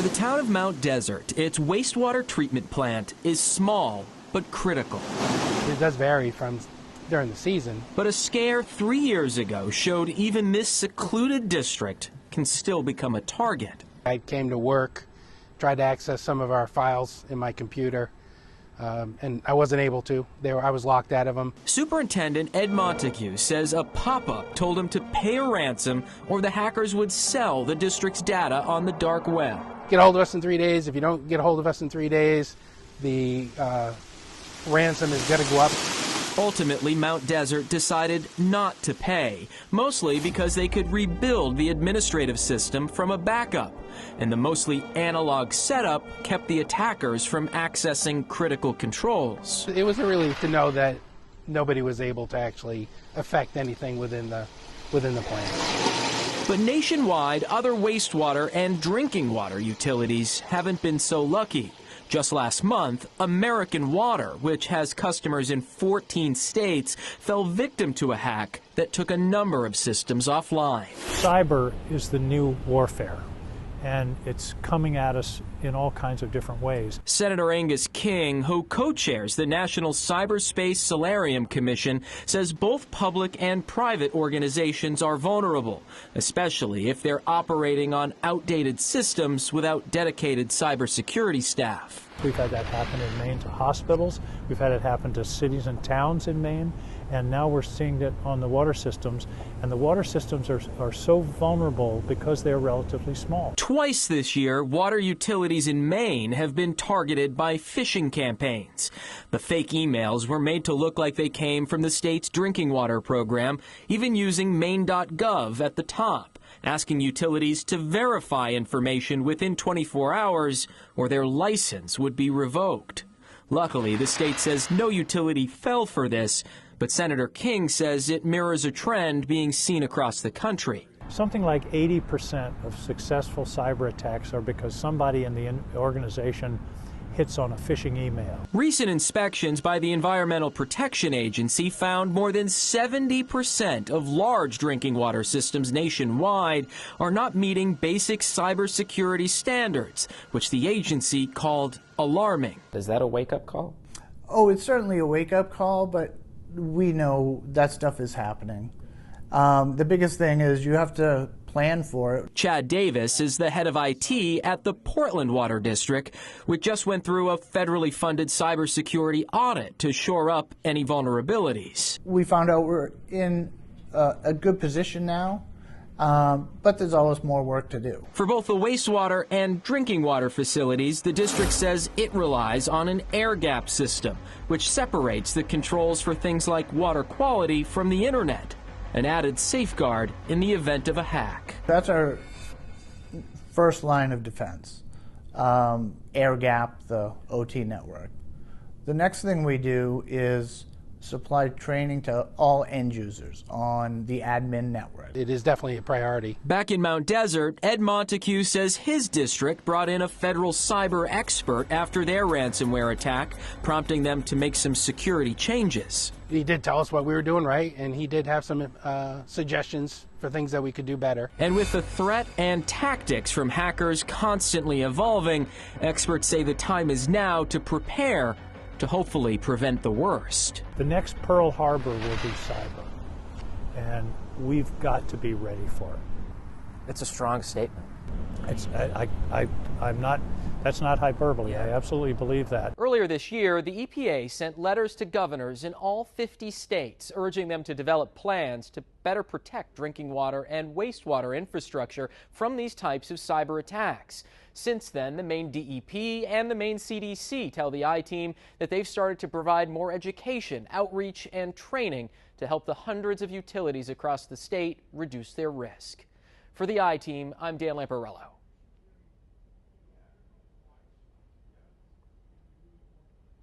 For the town of Mount Desert, its wastewater treatment plant is small but critical. It does vary from during the season. But a scare 3 years ago showed even this secluded district can still become a target. I came to work, tried to access some of our files in my computer, and I wasn't able to. I was locked out of them. Superintendent Ed Montague says a pop-up told him to pay a ransom or the hackers would sell the district's data on the dark web. Get a hold of us in 3 days. If you don't get a hold of us in 3 days, the ransom is going to go up. Ultimately, Mount Desert decided not to pay, mostly because they could rebuild the administrative system from a backup, and the mostly analog setup kept the attackers from accessing critical controls. It was a relief to know that nobody was able to actually affect anything within the plant. But nationwide, other wastewater and drinking water utilities haven't been so lucky. Just last month, American Water, which has customers in 14 states, fell victim to a hack that took a number of systems offline. Cyber is the new warfare, and it's coming at us in all kinds of different ways. Senator Angus King, who co-chairs the National Cyberspace Solarium Commission, says both public and private organizations are vulnerable, especially if they're operating on outdated systems without dedicated cybersecurity staff. We've had that happen in Maine to hospitals. We've had it happen to cities and towns in Maine. And now we're seeing it on the water systems. And the water systems are so vulnerable because they're relatively small. Twice this year, water utilities in Maine have been targeted by phishing campaigns. The fake emails were made to look like they came from the state's drinking water program, even using maine.gov at the top, asking utilities to verify information within 24 hours or their license would be revoked. Luckily, the state says no utility fell for this, but Senator King says it mirrors a trend being seen across the country. Something like 80% of successful cyber attacks are because somebody in the organization hits on a phishing email. Recent inspections by the Environmental Protection Agency found more than 70% of large drinking water systems nationwide are not meeting basic cybersecurity standards, which the agency called alarming. Is that a wake-up call? Oh, it's certainly a wake-up call, but we know that stuff is happening. The biggest thing is you have to plan for it. Chad Davis is the head of IT at the Portland Water District, which just went through a federally funded cybersecurity audit to shore up any vulnerabilities. We found out we're in a good position now, but there's always more work to do. For both the wastewater and drinking water facilities, the district says it relies on an air gap system, which separates the controls for things like water quality from the internet, an added safeguard in the event of a hack. That's our first line of defense, air gap, the OT network. The next thing we do is supply training to all end users on the admin network. It is definitely a priority. Back in Mount Desert, Ed Montague says his district brought in a federal cyber expert after their ransomware attack, prompting them to make some security changes. He did tell us what we were doing right, and he did have some suggestions for things that we could do better. And with the threat and tactics from hackers constantly evolving, experts say the time is now to prepare to hopefully prevent the worst. The next Pearl Harbor will be cyber, and we've got to be ready for it. It's a strong statement. That's not hyperbole. I absolutely believe that. Earlier this year, the EPA sent letters to governors in all 50 states urging them to develop plans to better protect drinking water and wastewater infrastructure from these types of cyber attacks. Since then, the Maine DEP and the Maine CDC tell the I-Team that they've started to provide more education, outreach, and training to help the hundreds of utilities across the state reduce their risk. For the I-Team, I'm Dan Lamparello.